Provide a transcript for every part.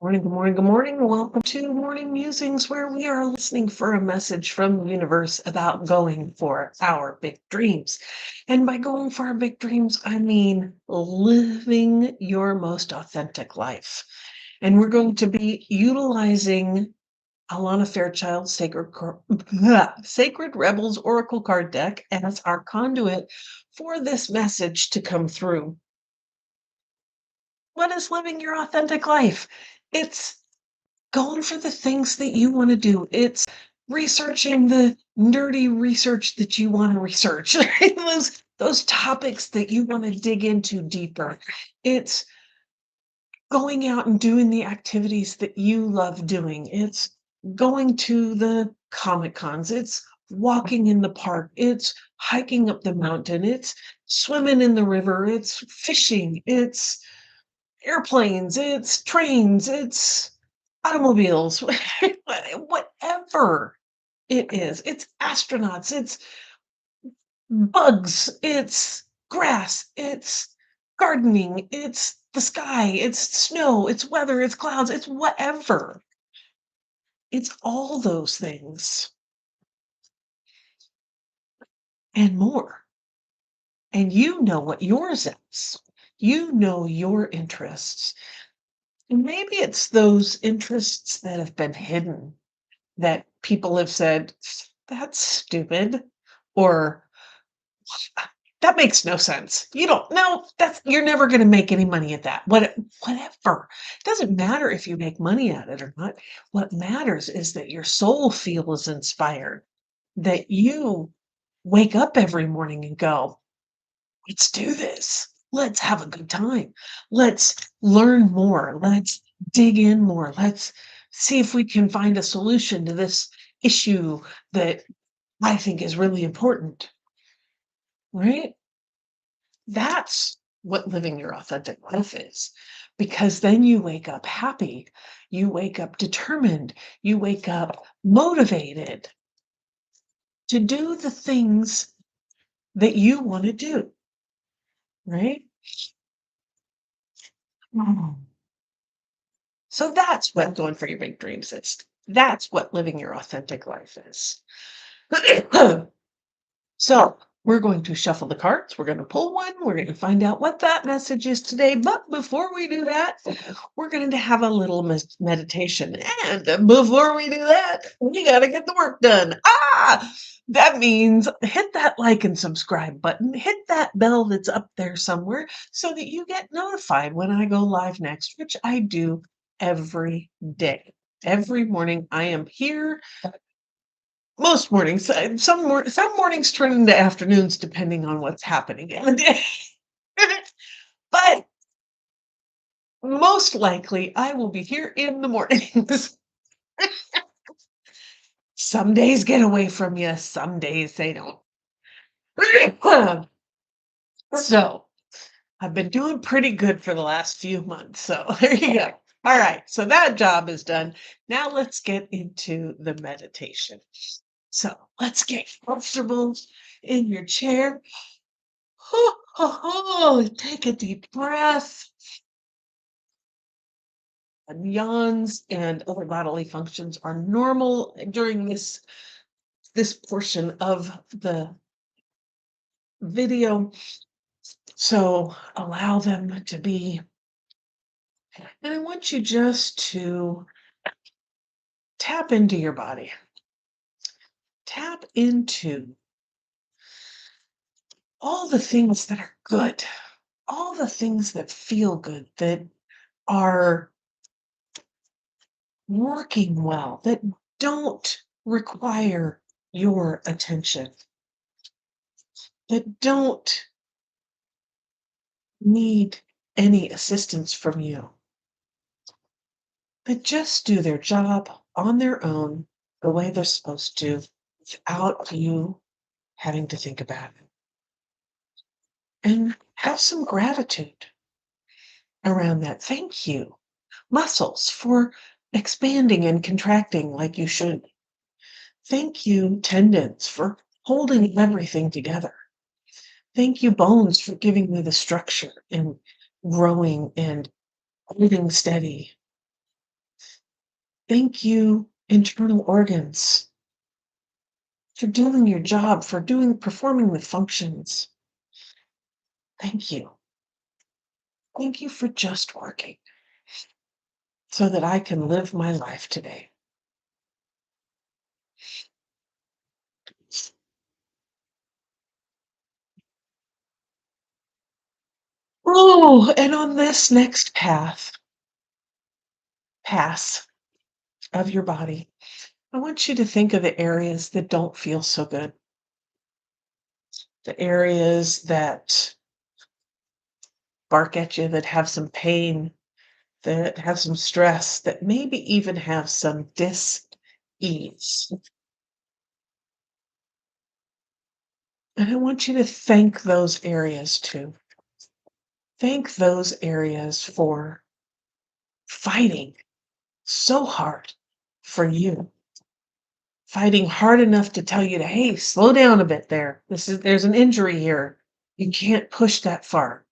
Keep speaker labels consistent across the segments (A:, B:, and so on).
A: Morning, good morning, good morning. Welcome to Morning Musings, where we are listening for a message from the universe about going for our big dreams. And by going for our big dreams, I mean living your most authentic life. And we're going to be utilizing Alana Fairchild's Sacred Rebels Oracle card deck as our conduit for this message to come through. What is living your authentic life? It's going for the things that you want to do. It's researching the nerdy research that you want to research, right? Those topics that you want to dig into deeper. It's going out and doing the activities that you love doing. It's going to the Comic Cons. It's walking in the park. It's hiking up the mountain. It's swimming in the river. It's fishing. It's airplanes. It's trains. It's automobiles, whatever it is. It's astronauts. It's bugs. It's grass. It's gardening. It's the sky. It's snow. It's weather. It's clouds. It's whatever. It's all those things and more. And you know what yours is. You know your interests. And maybe it's those interests that have been hidden that people have said, that's stupid, or that makes no sense. You don't know you're never going to make any money at that. Whatever. It doesn't matter if you make money at it or not. What matters is that your soul feels inspired, that you wake up every morning and go, let's do this. Let's have a good time. Let's learn more. Let's dig in more. Let's see if we can find a solution to this issue that I think is really important. Right? That's what living your authentic life is. Because then you wake up happy. You wake up determined. You wake up motivated to do the things that you want to do. Right? So that's what going for your big dreams is. That's what living your authentic life is. So we're going to shuffle the cards. We're going to pull one. We're going to find out what that message is today. But before we do that, we're going to have a little meditation. And before we do that, we got to get the work done. That means hit that like and subscribe button. Hit that bell that's up there somewhere so that you get notified when I go live next, which I do every day. Every morning I am here. Most mornings, some mornings turn into afternoons depending on what's happening in the day. But most likely I will be here in the mornings. Some days get away from you, some days they don't. So I've been doing pretty good for the last few months. So there you go. All right. So that job is done. Now let's get into the meditation. So let's get comfortable in your chair. Take a deep breath. And yawns and other bodily functions are normal during this portion of the video. So allow them to be. And I want you just to tap into your body. Tap into all the things that are good, all the things that feel good, that are working well, that don't require your attention, that don't need any assistance from you, that just do their job on their own the way they're supposed to without you having to think about it. And have some gratitude around that. Thank you, muscles, for expanding and contracting like you should. Thank you, tendons, for holding everything together. Thank you, bones, for giving me the structure and growing and holding steady. Thank you, internal organs, for doing your job, for performing the functions. Thank you. Thank you for just working so that I can live my life today. Oh, and on this next pass of your body, I want you to think of the areas that don't feel so good, the areas that bark at you, that have some pain, that have some stress, that maybe even have some dis-ease. And I want you to thank those areas too. Thank those areas for fighting so hard for you, fighting hard enough to tell you to, hey, slow down a bit there. There's an injury here. You can't push that far.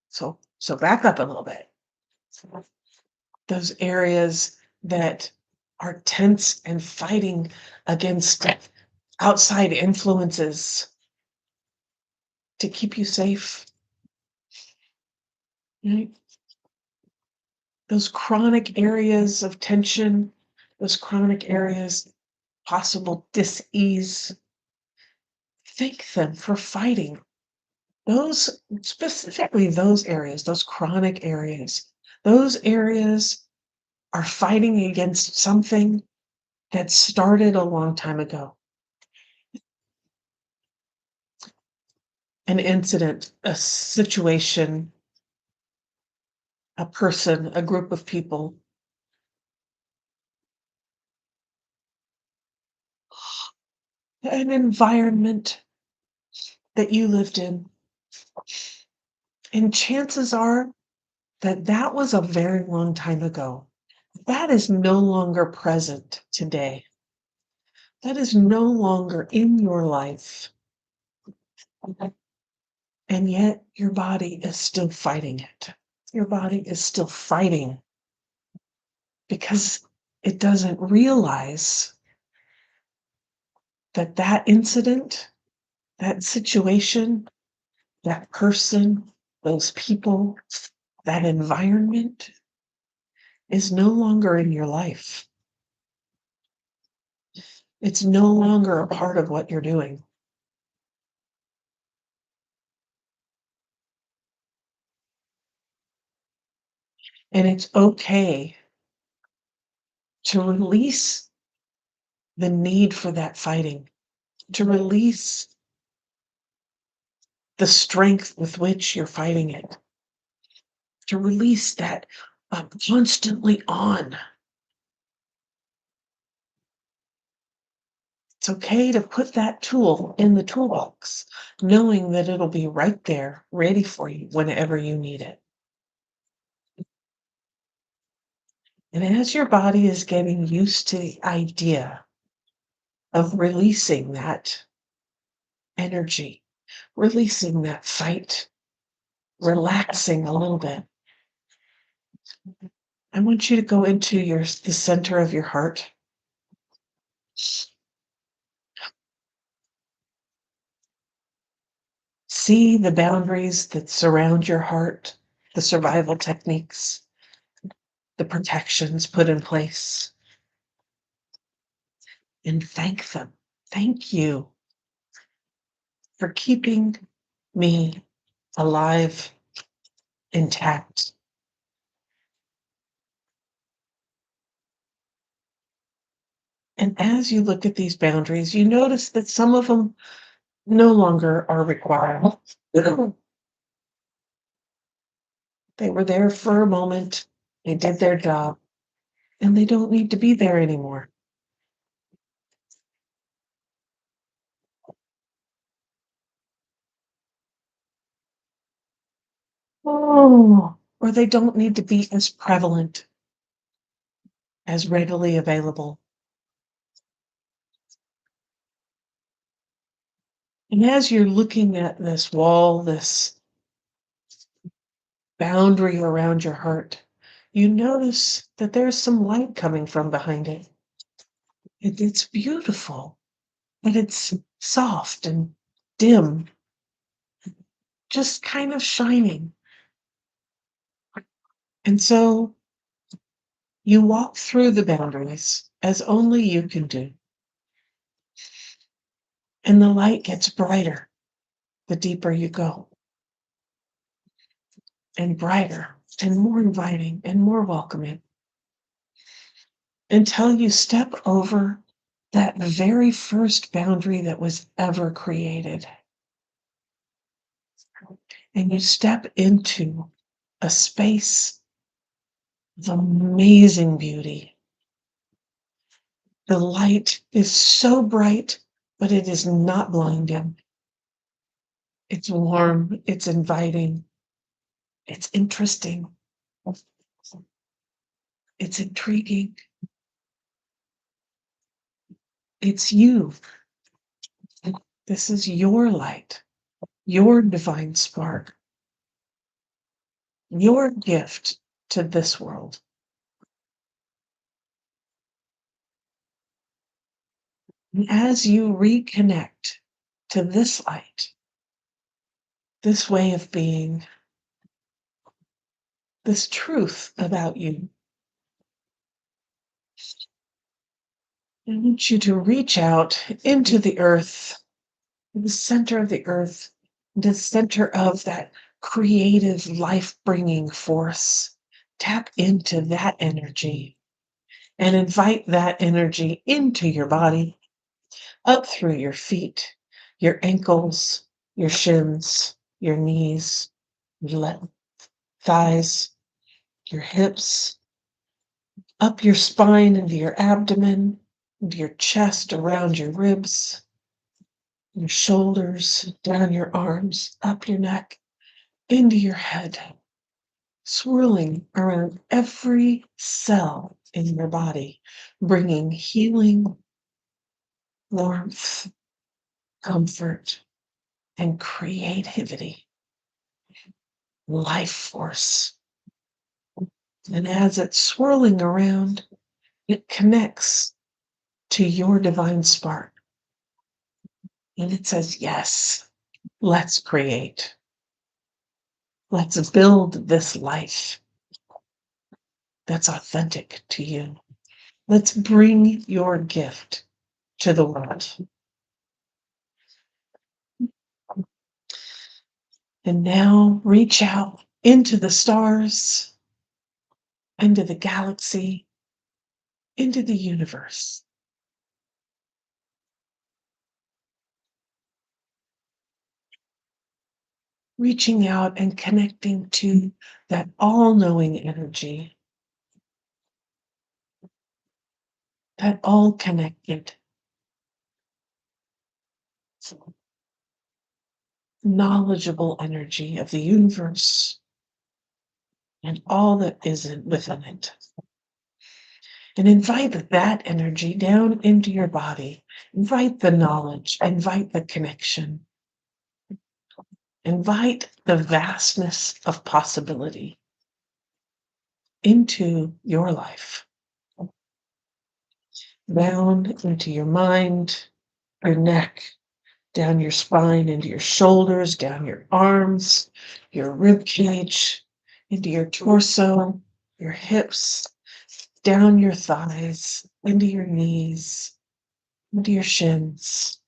A: So back up a little bit. Those areas that are tense and fighting against outside influences to keep you safe. Right? Those chronic areas of tension, those chronic areas, possible dis-ease. Thank them for fighting those, specifically those areas, those chronic areas. Those areas are fighting against something that started a long time ago. An incident, a situation, a person, a group of people, an environment that you lived in. And chances are that that was a very long time ago. That is no longer present today. That is no longer in your life. And yet your body is still fighting it. Your body is still fighting because it doesn't realize that that incident, that situation, that person, those people, that environment is no longer in your life. It's no longer a part of what you're doing. And it's okay to release the need for that fighting, to release the strength with which you're fighting it, to release that constantly on. It's okay to put that tool in the toolbox, knowing that it'll be right there, ready for you whenever you need it. And as your body is getting used to the idea of releasing that energy, releasing that fight, relaxing a little bit, I want you to go into the center of your heart. See the boundaries that surround your heart, the survival techniques, the protections put in place, and thank them. Thank you for keeping me alive, intact. And as you look at these boundaries, you notice that some of them no longer are required. They were there for a moment, they did their job, and they don't need to be there anymore. Oh, or they don't need to be as prevalent, as readily available. And as you're looking at this wall, this boundary around your heart, you notice that there's some light coming from behind it. It's beautiful, but it's soft and dim, just kind of shining. And so you walk through the boundaries as only you can do. And the light gets brighter the deeper you go, and brighter and more inviting and more welcoming, until you step over that very first boundary that was ever created. And you step into a space of amazing beauty. The light is so bright, but it is not blinding. It's warm, it's inviting, it's interesting, it's intriguing. It's you. This is your light, your divine spark, your gift to this world. And as you reconnect to this light, this way of being, this truth about you, I want you to reach out into the earth, the center of the earth, the center of that creative, life-bringing force. Tap into that energy and invite that energy into your body, up through your feet, your ankles, your shins, your knees, your thighs, your hips, up your spine into your abdomen, into your chest, around your ribs, your shoulders, down your arms, up your neck, into your head, swirling around every cell in your body, bringing healing, warmth, comfort, and creativity, life force. And as it's swirling around, it connects to your divine spark. And it says, yes, let's create. Let's build this life that's authentic to you. Let's bring your gift to the world. And now reach out into the stars, into the galaxy, into the universe. Reaching out and connecting to that all-knowing energy, that all-connected, knowledgeable energy of the universe and all that is within it. And invite that energy down into your body. Invite the knowledge, invite the connection, invite the vastness of possibility into your life. Down into your mind, your neck, down your spine, into your shoulders, down your arms, your rib cage, into your torso, your hips, down your thighs, into your knees, into your shins,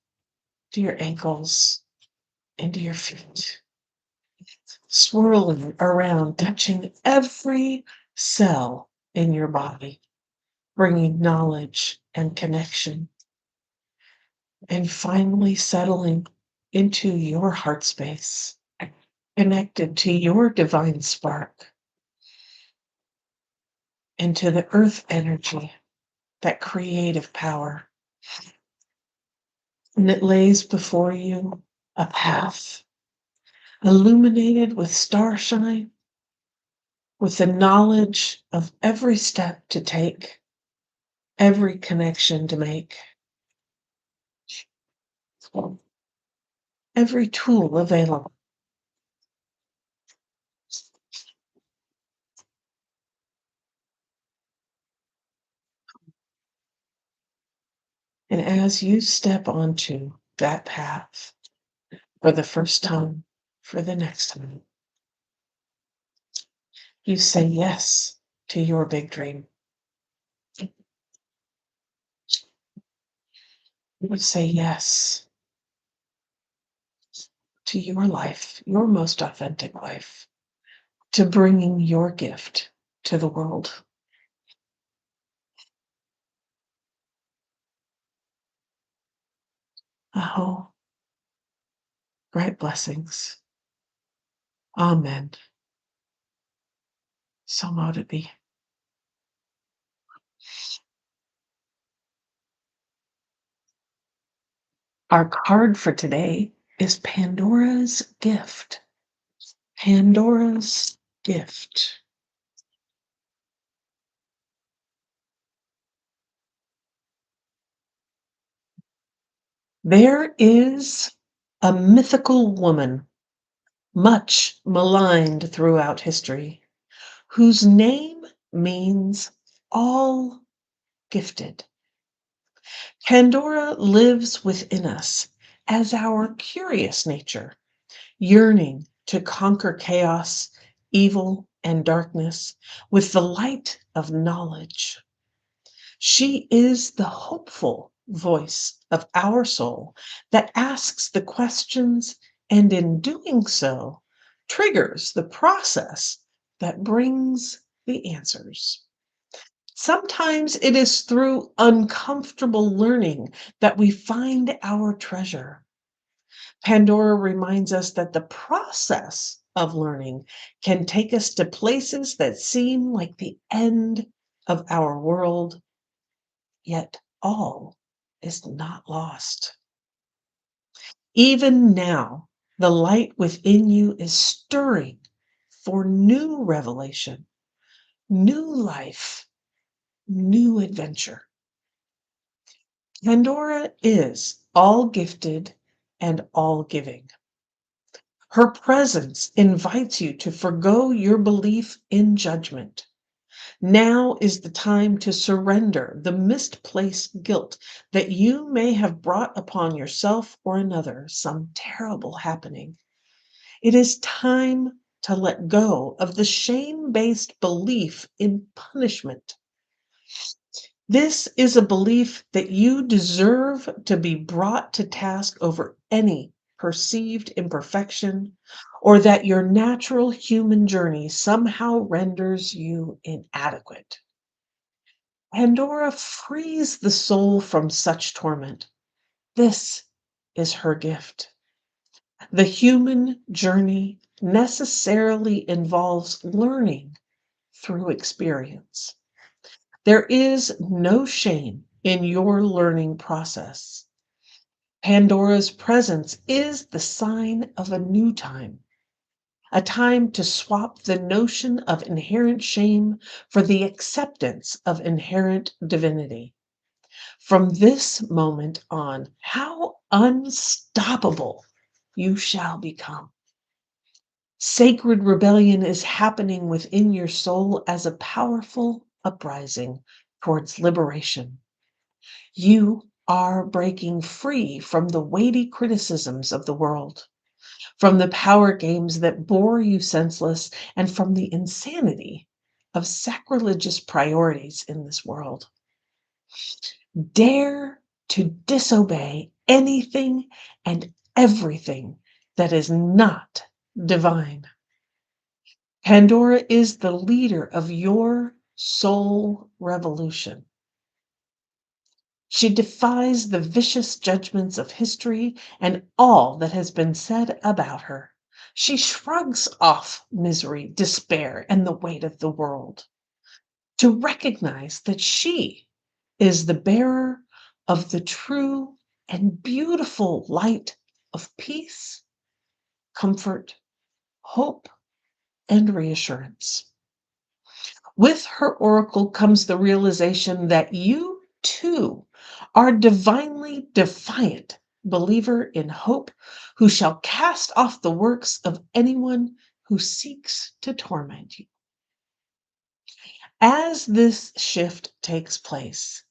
A: to your ankles, into your feet, swirling around, touching every cell in your body, bringing knowledge and connection, and finally settling into your heart space, connected to your divine spark, into the earth energy, that creative power. And it lays before you a path illuminated with starshine, with the knowledge of every step to take, every connection to make, every tool available. as you step onto that path for the first time, for the next time, you say yes to your big dream. You say yes to your life, your most authentic life, to bringing your gift to the world. Oh, great blessings. Amen. So mote it be. Our card for today is Pandora's gift. Pandora's gift. There is a mythical woman, much maligned throughout history, whose name means all gifted. Pandora lives within us as our curious nature, yearning to conquer chaos, evil, and darkness with the light of knowledge. She is the hopeful voice of our soul that asks the questions and, in doing so, triggers the process that brings the answers. Sometimes it is through uncomfortable learning that we find our treasure. Pandora reminds us that the process of learning can take us to places that seem like the end of our world, yet all is not lost. Even now, the light within you is stirring for new revelation, new life, new adventure. Pandora is all gifted and all giving. Her presence invites you to forgo your belief in judgment. Now is the time to surrender the misplaced guilt that you may have brought upon yourself or another some terrible happening. It is time to let go of the shame-based belief in punishment. This is a belief that you deserve to be brought to task over any perceived imperfection, or that your natural human journey somehow renders you inadequate. Pandora frees the soul from such torment. This is her gift. The human journey necessarily involves learning through experience. There is no shame in your learning process. Pandora's presence is the sign of a new time, a time to swap the notion of inherent shame for the acceptance of inherent divinity. From this moment on, how unstoppable you shall become. Sacred rebellion is happening within your soul as a powerful uprising towards liberation. You are breaking free from the weighty criticisms of the world, from the power games that bore you senseless, and from the insanity of sacrilegious priorities in this world. Dare to disobey anything and everything that is not divine. Pandora is the leader of your soul revolution. She defies the vicious judgments of history and all that has been said about her. She shrugs off misery, despair, and the weight of the world to recognize that she is the bearer of the true and beautiful light of peace, comfort, hope, and reassurance. With her oracle comes the realization that you too are divinely defiant believer in hope, who shall cast off the works of anyone who seeks to torment you. As this shift takes place,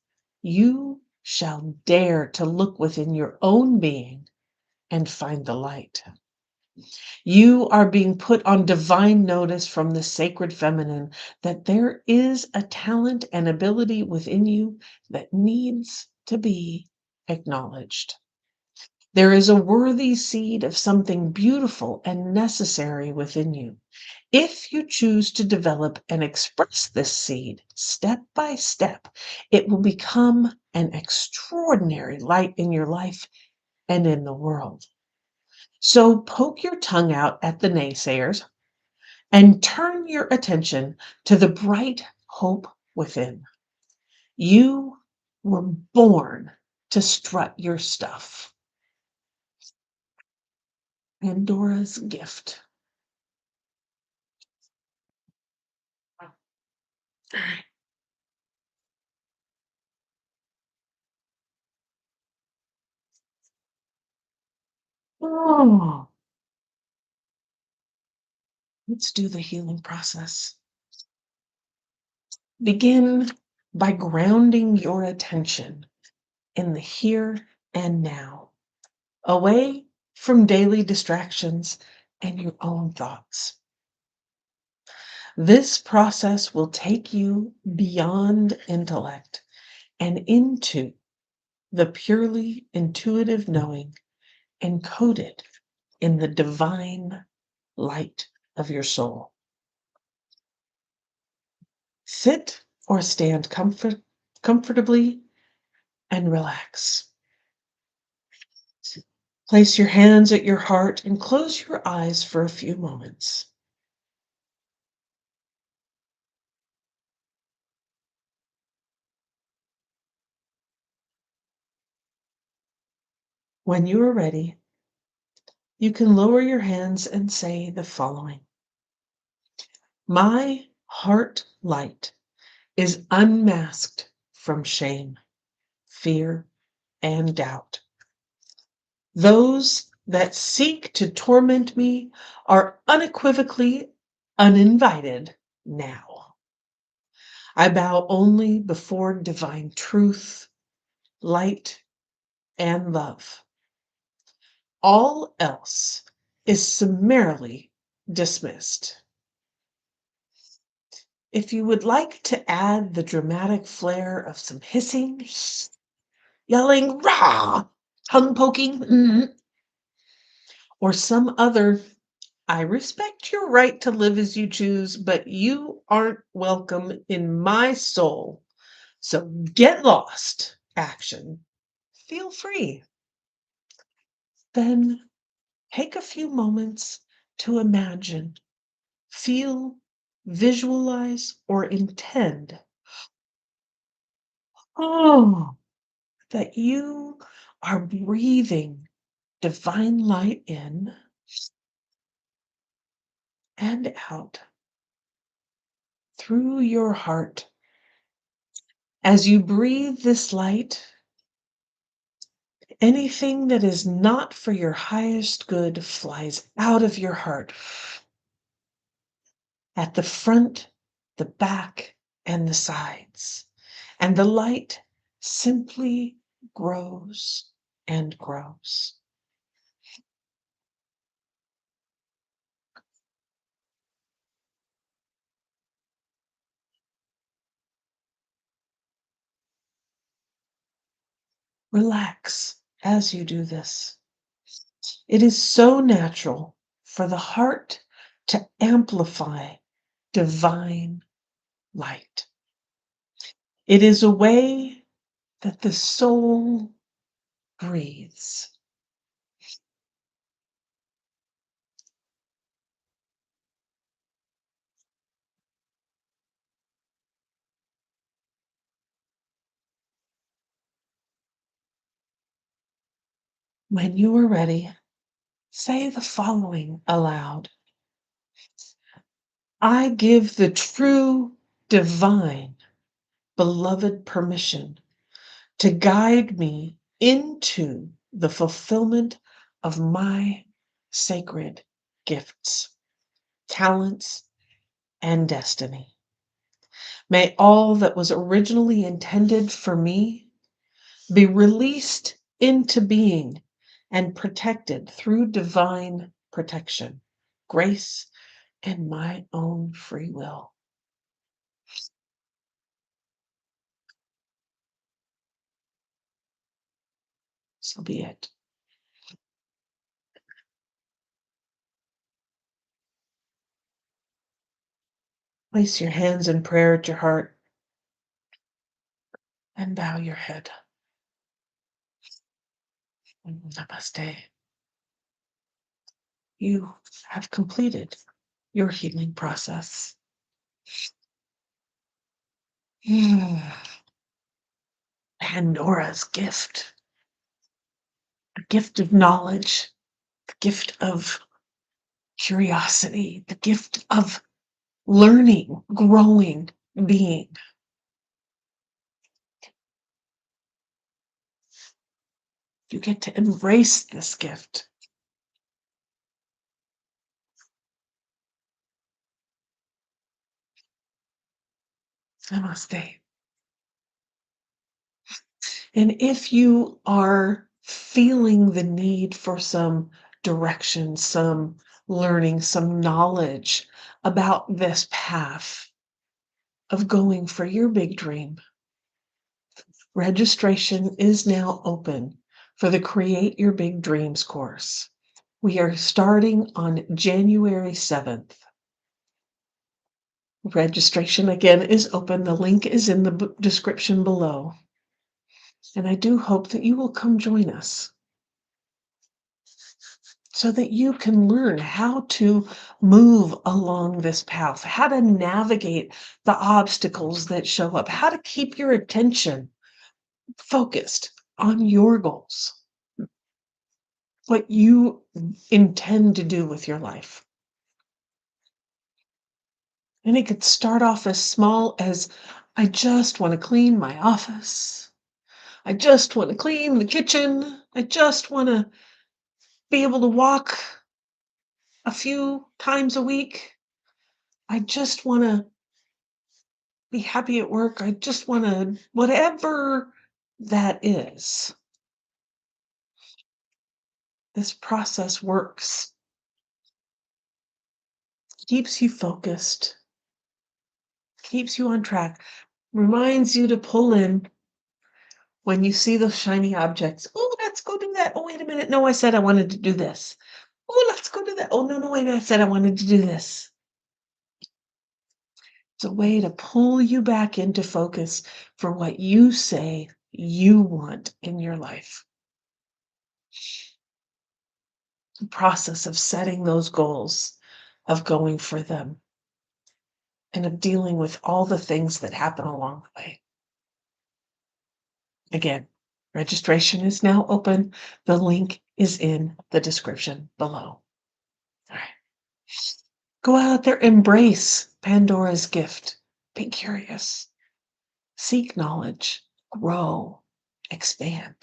A: you shall dare to look within your own being and find the light. You are being put on divine notice from the sacred feminine that there is a talent and ability within you that needs to be acknowledged. There is a worthy seed of something beautiful and necessary within you. If you choose to develop and express this seed step by step, it will become an extraordinary light in your life and in the world. So poke your tongue out at the naysayers and turn your attention to the bright hope within. You were born to strut your stuff. Pandora's gift. Oh, let's do the healing process. Begin by grounding your attention in the here and now, away from daily distractions and your own thoughts. This process will take you beyond intellect and into the purely intuitive knowing encoded in the divine light of your soul. Sit or stand comfortably and relax. Place your hands at your heart and close your eyes for a few moments. When you are ready, you can lower your hands and say the following. My heart light is unmasked from shame, fear, and doubt. Those that seek to torment me are unequivocally uninvited now. I bow only before divine truth, light, and love. All else is summarily dismissed. If you would like to add the dramatic flair of some hissing, yelling, rah, tongue poking, or some other, I respect your right to live as you choose, but you aren't welcome in my soul. So get lost, action. Feel free. Then take a few moments to imagine, feel, visualize, or intend. Oh, that you are breathing divine light in and out through your heart. As you breathe this light, anything that is not for your highest good flies out of your heart at the front, the back, and the sides. And the light simply grows and grows. Relax as you do this. It is so natural for the heart to amplify divine light. It is a way that the soul breathes. When you are ready, say the following aloud. I give the true, divine, beloved permission to guide me into the fulfillment of my sacred gifts, talents, and destiny. May all that was originally intended for me be released into being and protected through divine protection, grace, and my own free will. So be it. Place your hands in prayer at your heart and bow your head. Namaste. You have completed your healing process. Pandora's gift, a gift of knowledge, the gift of curiosity, the gift of learning, growing, being. You get to embrace this gift. Namaste. And if you are feeling the need for some direction, some learning, some knowledge about this path of going for your big dream, registration is now open for the Create Your Big Dreams course. We are starting on January 7th. Registration again is open. The link is in the description below. And I do hope that you will come join us so that you can learn how to move along this path, how to navigate the obstacles that show up, how to keep your attention focused on your goals, what you intend to do with your life. And it could start off as small as, I just want to clean my office. I just want to clean the kitchen. I just want to be able to walk a few times a week. I just want to be happy at work. I just want to, whatever that is. This process works, keeps you focused, keeps you on track, reminds you to pull in when you see those shiny objects. Oh, let's go do that. Oh, wait a minute. No, I said I wanted to do this. Oh, let's go do that. Oh, no, wait, I said I wanted to do this. It's a way to pull you back into focus for what you say you want in your life. The process of setting those goals, of going for them, and of dealing with all the things that happen along the way. Again, registration is now open. The link is in the description below. All right. Go out there, embrace Pandora's gift. Be curious. Seek knowledge. Grow. Expand.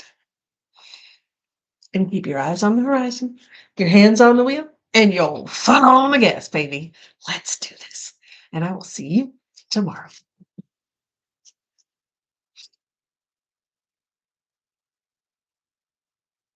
A: And keep your eyes on the horizon, your hands on the wheel, and your foot on the gas, baby. Let's do this. And I will see you tomorrow.